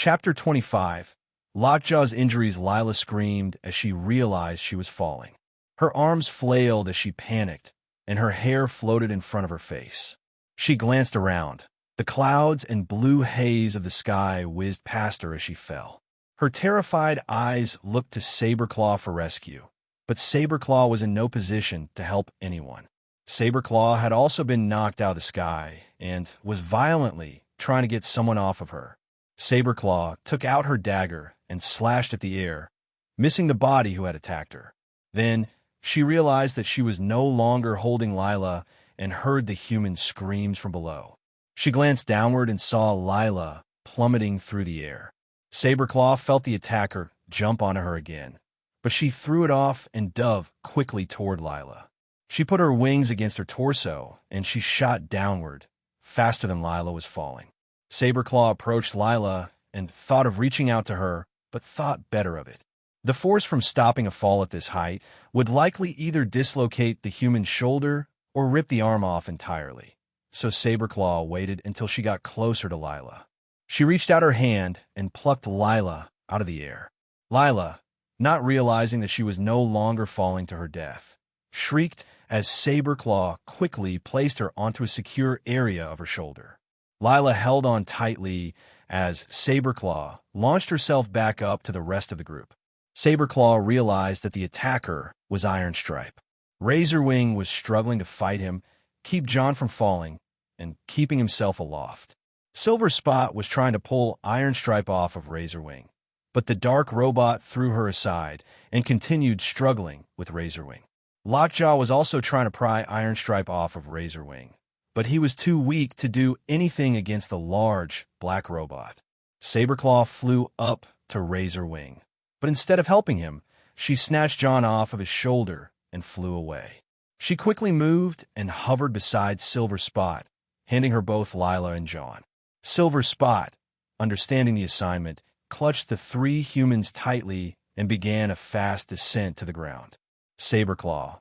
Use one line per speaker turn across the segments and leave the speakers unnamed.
Chapter 25. Lockjaw's injuries. Lila screamed as she realized she was falling. Her arms flailed as she panicked, and her hair floated in front of her face. She glanced around. The clouds and blue haze of the sky whizzed past her as she fell. Her terrified eyes looked to Saberclaw for rescue, but Saberclaw was in no position to help anyone. Saberclaw had also been knocked out of the sky and was violently trying to get someone off of her. Saberclaw took out her dagger and slashed at the air, missing the body who had attacked her. Then she realized that she was no longer holding Lila and heard the human screams from below. She glanced downward and saw Lila plummeting through the air. Saberclaw felt the attacker jump onto her again, but she threw it off and dove quickly toward Lila. She put her wings against her torso, and she shot downward, faster than Lila was falling. Saberclaw approached Lila and thought of reaching out to her, but thought better of it. The force from stopping a fall at this height would likely either dislocate the human's shoulder or rip the arm off entirely. So Saberclaw waited until she got closer to Lila. She reached out her hand and plucked Lila out of the air. Lila, not realizing that she was no longer falling to her death, shrieked as Saberclaw quickly placed her onto a secure area of her shoulder. Lila held on tightly as Saberclaw launched herself back up to the rest of the group. Saberclaw realized that the attacker was Ironstripe. Razorwing was struggling to fight him, keep John from falling, and keeping himself aloft. Silver Spot was trying to pull Ironstripe off of Razorwing, but the dark robot threw her aside and continued struggling with Razorwing. Lockjaw was also trying to pry Ironstripe off of Razorwing, but he was too weak to do anything against the large black robot. Saberclaw flew up to Razorwing, but instead of helping him, she snatched John off of his shoulder and flew away. She quickly moved and hovered beside Silver Spot, handing her both Lila and John. Silver Spot, understanding the assignment, clutched the three humans tightly and began a fast descent to the ground. Saberclaw,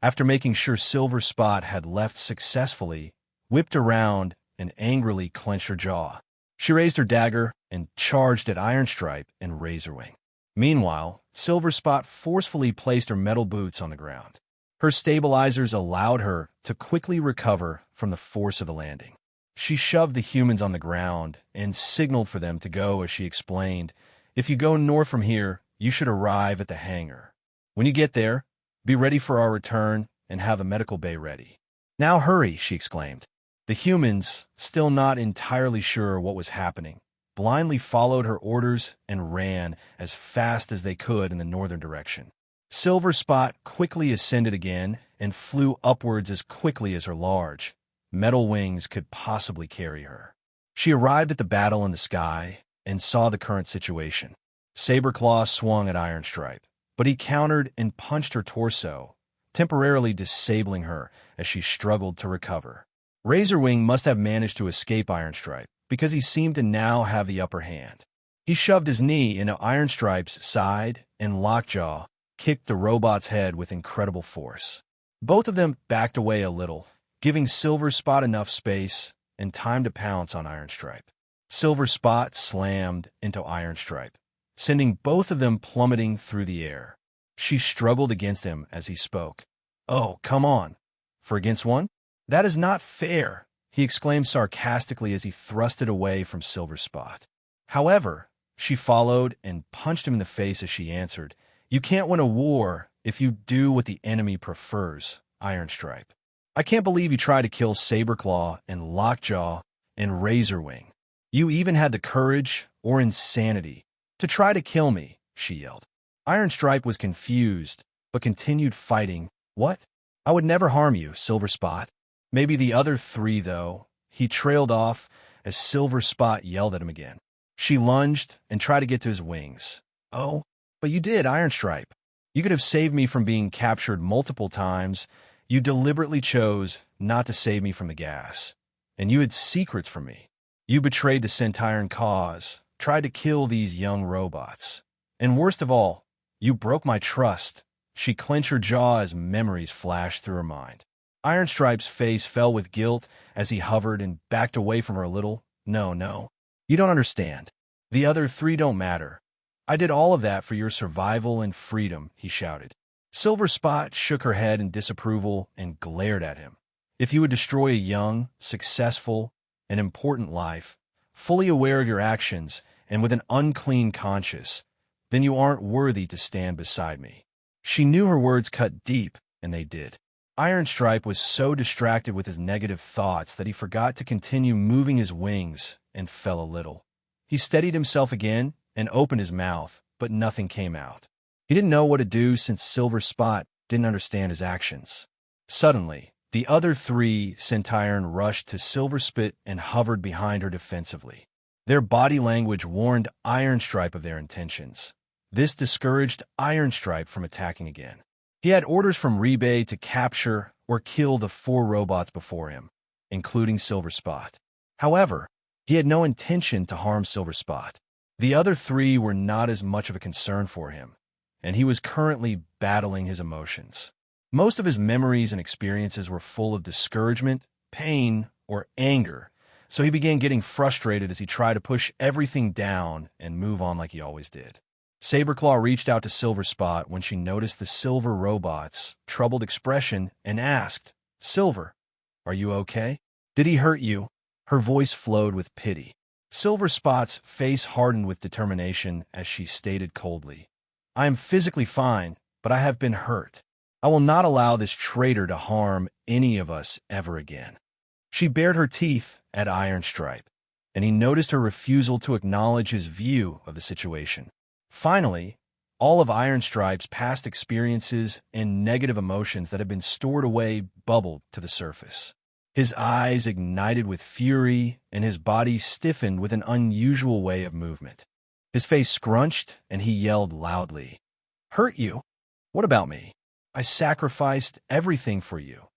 after making sure Silver Spot had left successfully, whipped around and angrily clenched her jaw. She raised her dagger and charged at Ironstripe and Razorwing. Meanwhile, Silver Spot forcefully placed her metal boots on the ground. Her stabilizers allowed her to quickly recover from the force of the landing. She shoved the humans on the ground and signaled for them to go as she explained, "If you go north from here, you should arrive at the hangar. When you get there, be ready for our return and have the medical bay ready." "Now hurry," she exclaimed. The humans, still not entirely sure what was happening, blindly followed her orders and ran as fast as they could in the northern direction. Silver Spot quickly ascended again and flew upwards as quickly as her large, metal wings could possibly carry her. She arrived at the battle in the sky and saw the current situation. Saberclaw swung at Ironstripe, but he countered and punched her torso, temporarily disabling her as she struggled to recover. Razorwing must have managed to escape Ironstripe because he seemed to now have the upper hand. He shoved his knee into Ironstripe's side, and Lockjaw kicked the robot's head with incredible force. Both of them backed away a little, giving Silver Spot enough space and time to pounce on Ironstripe. Silver Spot slammed into Ironstripe, sending both of them plummeting through the air. She struggled against him as he spoke. "Oh, come on. For against one? That is not fair," he exclaimed sarcastically as he thrusted away from Silver Spot. However, she followed and punched him in the face as she answered, "You can't win a war if you do what the enemy prefers, Ironstripe. I can't believe you tried to kill Saberclaw and Lockjaw and Razorwing. You even had the courage or insanity to try to kill me," she yelled. Ironstripe was confused, but continued fighting. "What? I would never harm you, Silver Spot." "Maybe the other three, though." He trailed off as Silver Spot yelled at him again. She lunged and tried to get to his wings. "Oh, but you did, Ironstripe. You could have saved me from being captured multiple times. You deliberately chose not to save me from the gas. And you had secrets from me. You betrayed the Sentiron cause, tried to kill these young robots. And worst of all, you broke my trust." She clenched her jaw as memories flashed through her mind. Ironstripe's face fell with guilt as he hovered and backed away from her a little. No, you don't understand. The other three don't matter. I did all of that for your survival and freedom, he shouted. Silver Spot shook her head in disapproval and glared at him. If you would destroy a young, successful, and important life, fully aware of your actions and with an unclean conscience, then you aren't worthy to stand beside me. She knew her words cut deep, and they did. Ironstripe was so distracted with his negative thoughts that he forgot to continue moving his wings and fell a little. He steadied himself again and opened his mouth, but nothing came out. He didn't know what to do since Silver Spot didn't understand his actions. Suddenly, the other three Sentiron rushed to Silver Spit and hovered behind her defensively. Their body language warned Ironstripe of their intentions. This discouraged Ironstripe from attacking again. He had orders from Rebay to capture or kill the 4 robots before him, including Silver Spot. However, he had no intention to harm Silver Spot. The other 3 were not as much of a concern for him, and he was currently battling his emotions. Most of his memories and experiences were full of discouragement, pain, or anger, so he began getting frustrated as he tried to push everything down and move on like he always did. Saberclaw reached out to Silver Spot when she noticed the silver robot's troubled expression and asked, "Silver, are you okay? Did he hurt you?" Her voice flowed with pity. Silver Spot's face hardened with determination as she stated coldly, "I am physically fine, but I have been hurt. I will not allow this traitor to harm any of us ever again." She bared her teeth at Ironstripe, and he noticed her refusal to acknowledge his view of the situation. Finally, all of Ironstripe's past experiences and negative emotions that had been stored away bubbled to the surface. His eyes ignited with fury, and his body stiffened with an unusual way of movement. His face scrunched, and he yelled loudly, "Hurt you? What about me? I sacrificed everything for you.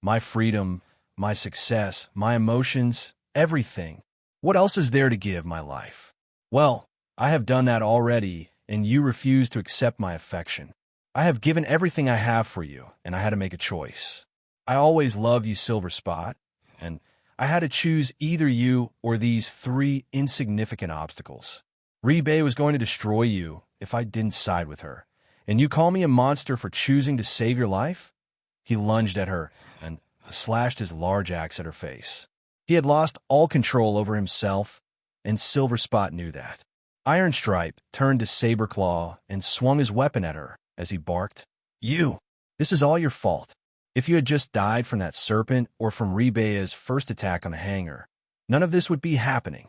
My freedom, my success, my emotions, everything. What else is there to give my life? Well, I have done that already, and you refuse to accept my affection. I have given everything I have for you, and I had to make a choice. I always loved you, Silver Spot, and I had to choose either you or these 3 insignificant obstacles. Rebay was going to destroy you if I didn't side with her, and you call me a monster for choosing to save your life?" He lunged at her and slashed his large axe at her face. He had lost all control over himself, and Silver Spot knew that. Ironstripe turned to Saberclaw and swung his weapon at her as he barked, This is all your fault. If you had just died from that serpent or from Rebay's first attack on the hangar, none of this would be happening."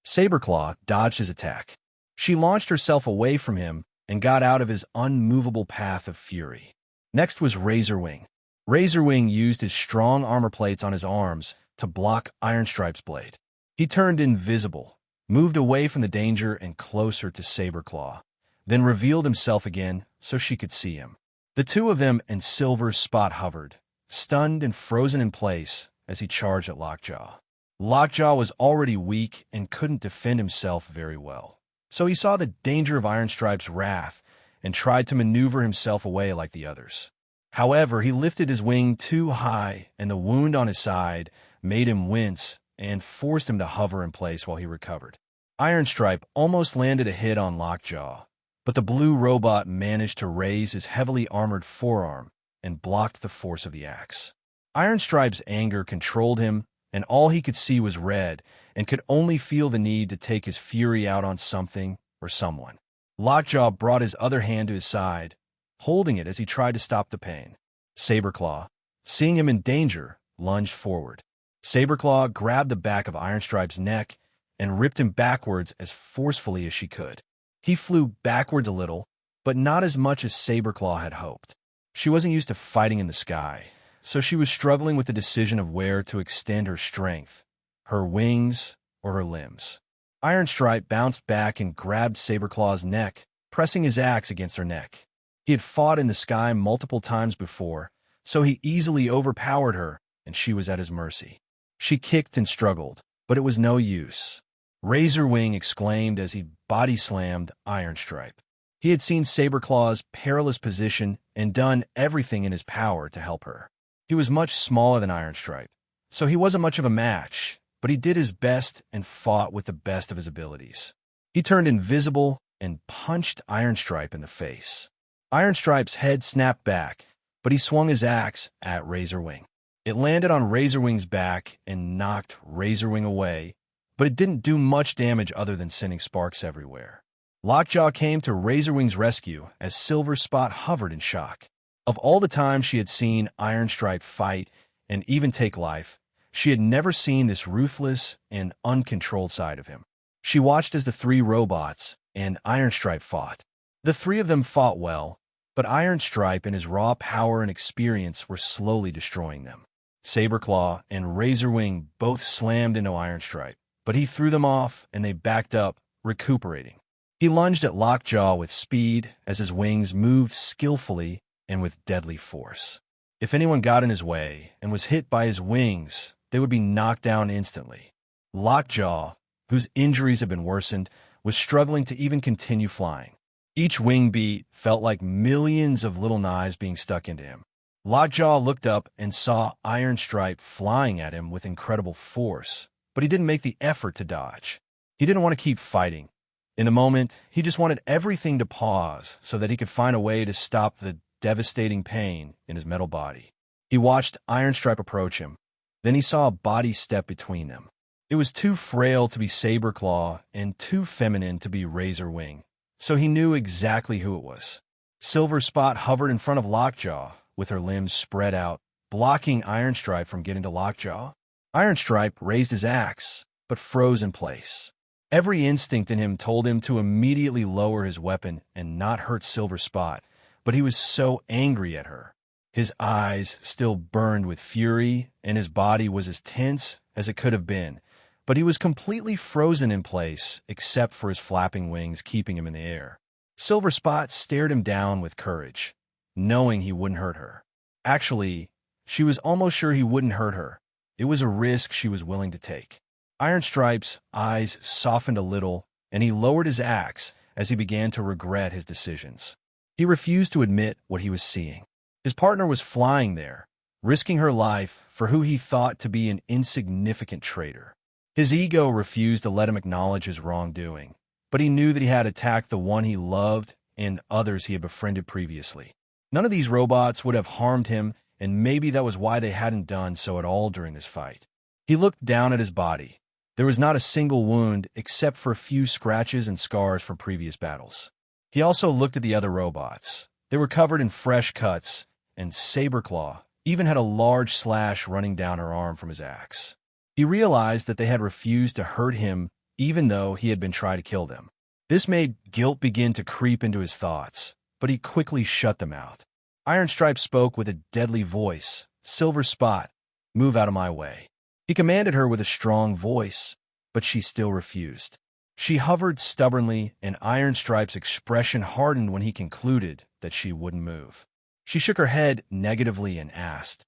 Saberclaw dodged his attack. She launched herself away from him and got out of his unmovable path of fury. Next was Razorwing. Razorwing used his strong armor plates on his arms to block Ironstripe's blade. He turned invisible, moved away from the danger and closer to Saberclaw, then revealed himself again so she could see him. The 2 of them and Silver Spot hovered, stunned and frozen in place as he charged at Lockjaw. Lockjaw was already weak and couldn't defend himself very well, so he saw the danger of Ironstripe's wrath and tried to maneuver himself away like the others. However, he lifted his wing too high, and the wound on his side made him wince and forced him to hover in place while he recovered. Ironstripe almost landed a hit on Lockjaw, but the blue robot managed to raise his heavily armored forearm and blocked the force of the axe. Ironstripe's anger controlled him, and all he could see was red and could only feel the need to take his fury out on something or someone. Lockjaw brought his other hand to his side, holding it as he tried to stop the pain. Saberclaw, seeing him in danger, lunged forward. Saberclaw grabbed the back of Ironstripe's neck and ripped him backwards as forcefully as she could. He flew backwards a little, but not as much as Saberclaw had hoped. She wasn't used to fighting in the sky, so she was struggling with the decision of where to extend her strength, her wings or her limbs. Ironstripe bounced back and grabbed Saberclaw's neck, pressing his axe against her neck. He had fought in the sky multiple times before, so he easily overpowered her, and she was at his mercy. She kicked and struggled, but it was no use. Razorwing exclaimed as he body-slammed Ironstripe. He had seen Saberclaw's perilous position and done everything in his power to help her. He was much smaller than Ironstripe, so he wasn't much of a match, but he did his best and fought with the best of his abilities. He turned invisible and punched Ironstripe in the face. Ironstripe's head snapped back, but he swung his axe at Razorwing. It landed on Razorwing's back and knocked Razorwing away, but it didn't do much damage other than sending sparks everywhere. Lockjaw came to Razorwing's rescue as Silver Spot hovered in shock. Of all the times she had seen Ironstripe fight and even take life, she had never seen this ruthless and uncontrolled side of him. She watched as the three robots and Ironstripe fought. The three of them fought well, but Ironstripe and his raw power and experience were slowly destroying them. Saberclaw and Razorwing both slammed into Ironstripe, but he threw them off and they backed up, recuperating. He lunged at Lockjaw with speed as his wings moved skillfully and with deadly force. If anyone got in his way and was hit by his wings, they would be knocked down instantly. Lockjaw, whose injuries had been worsened, was struggling to even continue flying. Each wing beat felt like millions of little knives being stuck into him. Lockjaw looked up and saw Ironstripe flying at him with incredible force, but he didn't make the effort to dodge. He didn't want to keep fighting. In a moment, he just wanted everything to pause so that he could find a way to stop the devastating pain in his metal body. He watched Ironstripe approach him. Then he saw a body step between them. It was too frail to be Saberclaw and too feminine to be Razorwing, so he knew exactly who it was. Silver Spot hovered in front of Lockjaw, with her limbs spread out, blocking Ironstripe from getting to Lockjaw. Ironstripe raised his axe, but froze in place. Every instinct in him told him to immediately lower his weapon and not hurt Silver Spot, but he was so angry at her. His eyes still burned with fury, and his body was as tense as it could have been, but he was completely frozen in place except for his flapping wings keeping him in the air. Silver Spot stared him down with courage, knowing he wouldn't hurt her. Actually, she was almost sure he wouldn't hurt her. It was a risk she was willing to take. Ironstripe's eyes softened a little, and he lowered his axe as he began to regret his decisions. He refused to admit what he was seeing. His partner was flying there, risking her life for who he thought to be an insignificant traitor. His ego refused to let him acknowledge his wrongdoing, but he knew that he had attacked the one he loved and others he had befriended previously. None of these robots would have harmed him, and maybe that was why they hadn't done so at all during this fight. He looked down at his body. There was not a single wound except for a few scratches and scars from previous battles. He also looked at the other robots. They were covered in fresh cuts, and Saberclaw even had a large slash running down her arm from his axe. He realized that they had refused to hurt him even though he had been trying to kill them. This made guilt begin to creep into his thoughts, but he quickly shut them out. Ironstripe spoke with a deadly voice. "Silver Spot, move out of my way." He commanded her with a strong voice, but she still refused. She hovered stubbornly, and Ironstripe's expression hardened when he concluded that she wouldn't move. She shook her head negatively and asked,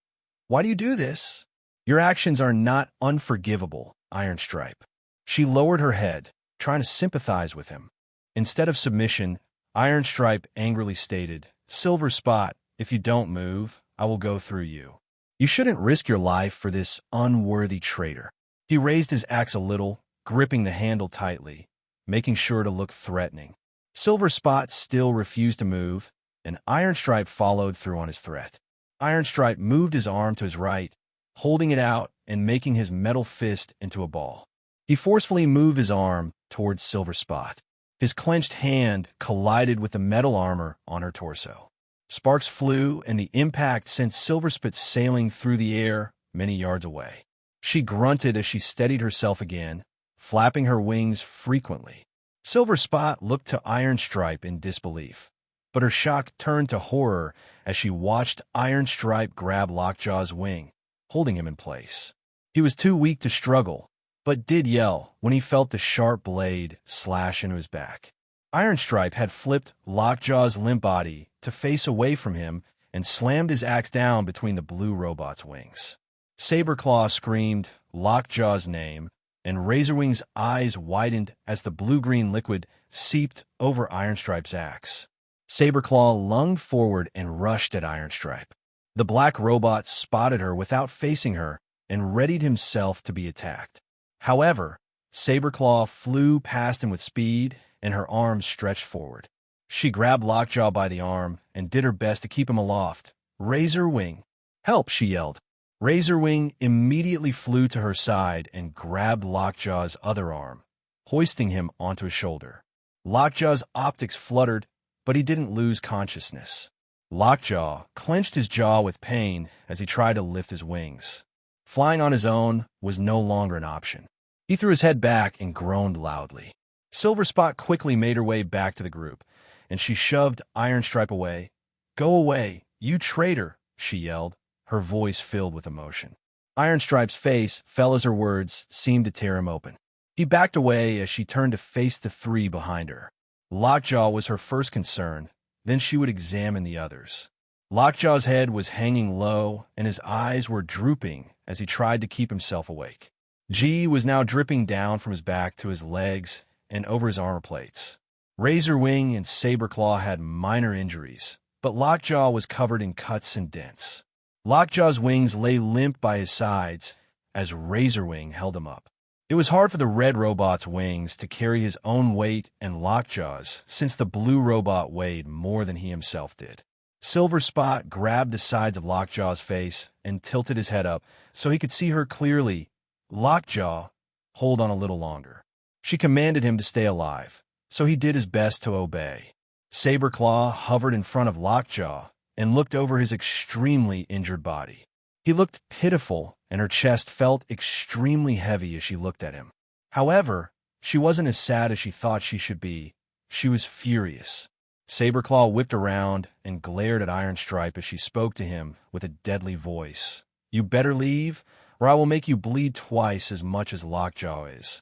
"Why do you do this? Your actions are not unforgivable, Ironstripe." She lowered her head, trying to sympathize with him. Instead of submission, Ironstripe angrily stated, "Silver Spot, if you don't move, I will go through you. You shouldn't risk your life for this unworthy traitor." He raised his axe a little, gripping the handle tightly, making sure to look threatening. Silver Spot still refused to move, and Ironstripe followed through on his threat. Ironstripe moved his arm to his right, holding it out and making his metal fist into a ball. He forcefully moved his arm towards Silver Spot. His clenched hand collided with the metal armor on her torso. Sparks flew, and the impact sent Silver Spot sailing through the air many yards away. She grunted as she steadied herself again, flapping her wings frequently. Silver Spot looked to Ironstripe in disbelief, but her shock turned to horror as she watched Ironstripe grab Lockjaw's wing, holding him in place. He was too weak to struggle, but did yell when he felt the sharp blade slash into his back. Ironstripe had flipped Lockjaw's limp body to face away from him and slammed his axe down between the blue robot's wings. Saberclaw screamed Lockjaw's name, and Razorwing's eyes widened as the blue-green liquid seeped over Ironstripe's axe. Saberclaw lunged forward and rushed at Ironstripe. The black robot spotted her without facing her and readied himself to be attacked. However, Saberclaw flew past him with speed, and her arms stretched forward. She grabbed Lockjaw by the arm and did her best to keep him aloft. Razorwing! Help! She yelled. Razorwing immediately flew to her side and grabbed Lockjaw's other arm, hoisting him onto his shoulder. Lockjaw's optics fluttered, but he didn't lose consciousness. Lockjaw clenched his jaw with pain as he tried to lift his wings. Flying on his own was no longer an option. He threw his head back and groaned loudly. Silverspot quickly made her way back to the group, and she shoved Ironstripe away. "Go away, you traitor!" she yelled, her voice filled with emotion. Ironstripe's face fell as her words seemed to tear him open. He backed away as she turned to face the three behind her. Lockjaw was her first concern, then she would examine the others. Lockjaw's head was hanging low, and his eyes were drooping as he tried to keep himself awake. G was now dripping down from his back to his legs and over his armor plates. Razorwing and Saberclaw had minor injuries, but Lockjaw was covered in cuts and dents. Lockjaw's wings lay limp by his sides as Razorwing held him up. It was hard for the red robot's wings to carry his own weight and Lockjaw's, since the blue robot weighed more than he himself did. Silverspot grabbed the sides of Lockjaw's face and tilted his head up so he could see her clearly. "Lockjaw, hold on a little longer." She commanded him to stay alive, so he did his best to obey. Saberclaw hovered in front of Lockjaw and looked over his extremely injured body. He looked pitiful, and her chest felt extremely heavy as she looked at him. However, she wasn't as sad as she thought she should be. She was furious. Saberclaw whipped around and glared at Ironstripe as she spoke to him with a deadly voice. "You better leave, or I will make you bleed twice as much as Lockjaw is."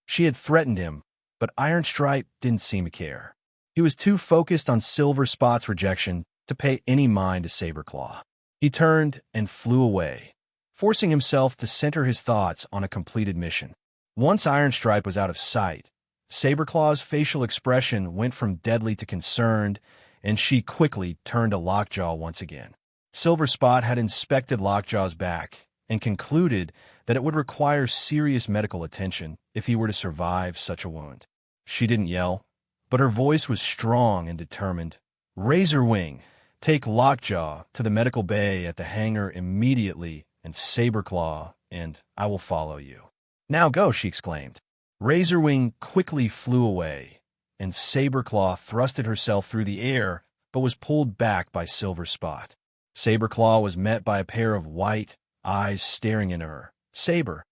She had threatened him, but Ironstripe didn't seem to care. He was too focused on Silverspot's rejection to pay any mind to Saberclaw. He turned and flew away, forcing himself to center his thoughts on a completed mission. Once Ironstripe was out of sight, Saberclaw's facial expression went from deadly to concerned, and she quickly turned to Lockjaw once again. Silverspot had inspected Lockjaw's back and concluded that it would require serious medical attention if he were to survive such a wound. She didn't yell, but her voice was strong and determined. "Razorwing, take Lockjaw to the medical bay at the hangar immediately, and Saberclaw, and I will follow you." "Now go," she exclaimed. Razorwing quickly flew away, and Saberclaw thrusted herself through the air, but was pulled back by Silverspot. Saberclaw was met by a pair of white eyes staring into her. "Saber,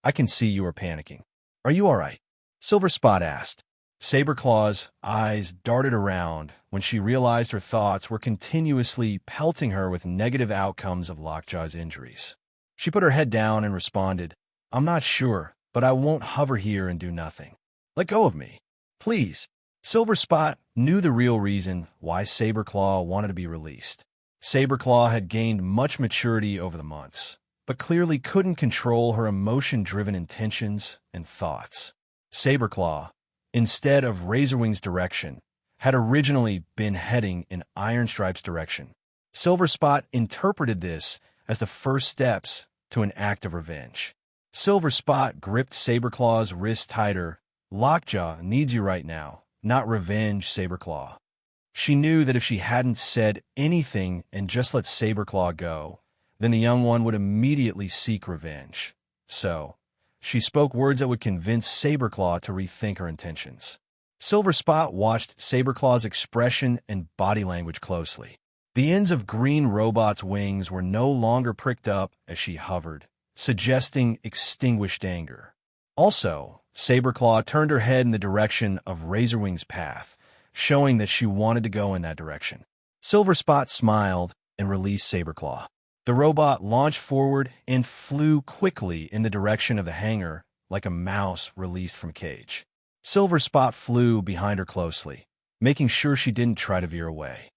I can see you are panicking. Are you all right?" Silverspot asked. Saberclaw's eyes darted around when she realized her thoughts were continuously pelting her with negative outcomes of Lockjaw's injuries. She put her head down and responded, "I'm not sure, but I won't hover here and do nothing. Let go of me, please." Silverspot knew the real reason why Saberclaw wanted to be released. Saberclaw had gained much maturity over the months, but clearly couldn't control her emotion-driven intentions and thoughts. Saberclaw, instead of Razorwing's direction, had originally been heading in Ironstripe's direction. Silverspot interpreted this as the first steps to an act of revenge. Silverspot gripped Saberclaw's wrist tighter. "Lockjaw needs you right now, not revenge, Saberclaw." She knew that if she hadn't said anything and just let Saberclaw go, then the young one would immediately seek revenge. So, she spoke words that would convince Saberclaw to rethink her intentions. Silverspot watched Saberclaw's expression and body language closely. The ends of Green Robot's wings were no longer pricked up as she hovered, suggesting extinguished anger. Also, Saberclaw turned her head in the direction of Razorwing's path, showing that she wanted to go in that direction. Silverspot smiled and released Saberclaw. The robot launched forward and flew quickly in the direction of the hangar like a mouse released from a cage. Silverspot flew behind her closely, making sure she didn't try to veer away.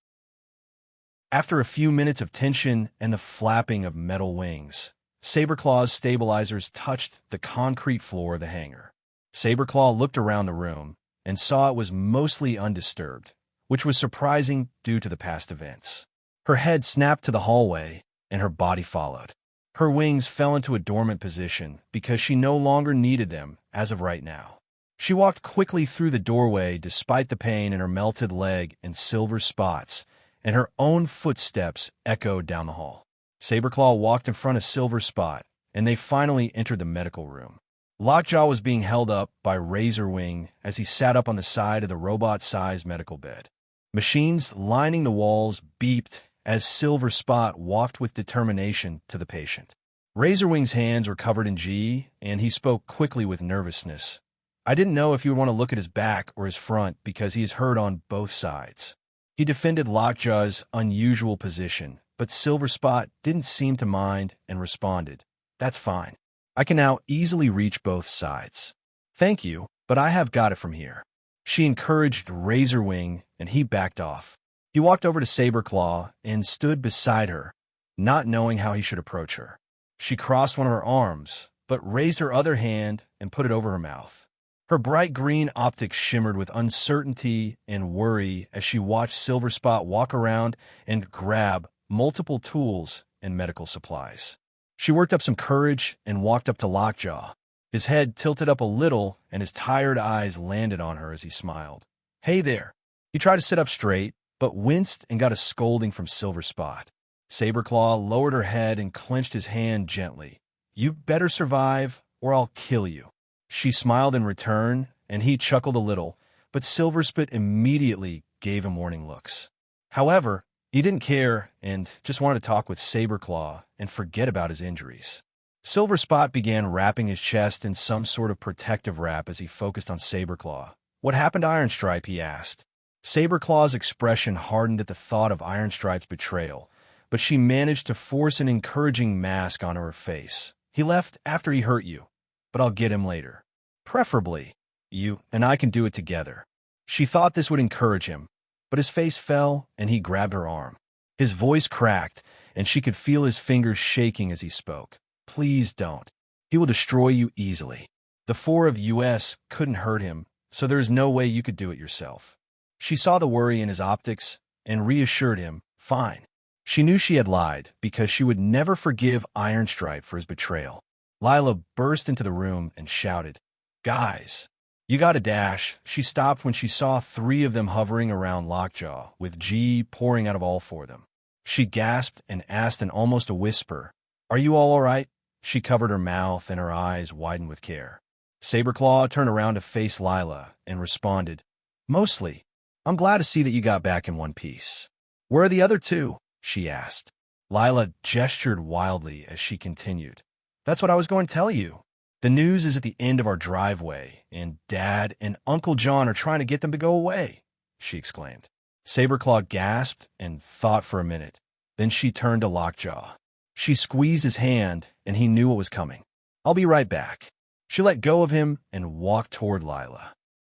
After a few minutes of tension and the flapping of metal wings, Saberclaw's stabilizers touched the concrete floor of the hangar. Saberclaw looked around the room and saw it was mostly undisturbed, which was surprising due to the past events. Her head snapped to the hallway, and her body followed. Her wings fell into a dormant position because she no longer needed them as of right now. She walked quickly through the doorway despite the pain in her melted leg and silver spots, and her own footsteps echoed down the hall. Saberclaw walked in front of Silver Spot, and they finally entered the medical room. Lockjaw was being held up by Razorwing as he sat up on the side of the robot-sized medical bed. Machines lining the walls beeped as Silver Spot walked with determination to the patient. Razorwing's hands were covered in G, and he spoke quickly with nervousness. I didn't know if you would want to look at his back or his front because he is hurt on both sides. He defended Lockjaw's unusual position, but Silver Spot didn't seem to mind and responded, "That's fine. I can now easily reach both sides. Thank you, but I have got it from here." She encouraged Razorwing, and he backed off. He walked over to Saberclaw and stood beside her, not knowing how he should approach her. She crossed one of her arms, but raised her other hand and put it over her mouth. Her bright green optics shimmered with uncertainty and worry as she watched Silver Spot walk around and grab multiple tools and medical supplies. She worked up some courage and walked up to Lockjaw. His head tilted up a little, and his tired eyes landed on her as he smiled. "Hey there." He tried to sit up straight, but winced and got a scolding from Silver Spot. Saberclaw lowered her head and clenched his hand gently. "You better survive, or I'll kill you." She smiled in return, and he chuckled a little, but Silverspit immediately gave him warning looks. However, he didn't care and just wanted to talk with Saberclaw and forget about his injuries. Silverspot began wrapping his chest in some sort of protective wrap as he focused on Saberclaw. "What happened to Ironstripe?" he asked. Saberclaw's expression hardened at the thought of Ironstripe's betrayal, but she managed to force an encouraging mask onto her face. "He left after he hurt you, but I'll get him later. Preferably, you and I can do it together." She thought this would encourage him, but his face fell and he grabbed her arm. His voice cracked, and she could feel his fingers shaking as he spoke. "Please don't. He will destroy you easily. The four of us couldn't hurt him, so there is no way you could do it yourself." She saw the worry in his optics and reassured him, "Fine." She knew she had lied because she would never forgive Ironstripe for his betrayal. Lila burst into the room and shouted, "Guys, you gotta dash." She stopped when she saw three of them hovering around Lockjaw, with G pouring out of all four of them. She gasped and asked in almost a whisper, "Are you all right?" She covered her mouth and her eyes widened with care. Saberclaw turned around to face Lila and responded, "Mostly. I'm glad to see that you got back in one piece." "Where are the other two?" she asked. Lila gestured wildly as she continued, "That's what I was going to tell you. The news is at the end of our driveway, and Dad and Uncle John are trying to get them to go away," she exclaimed. Saberclaw gasped and thought for a minute. Then she turned to Lockjaw. She squeezed his hand, and he knew what was coming. "I'll be right back." She let go of him and walked toward Lila.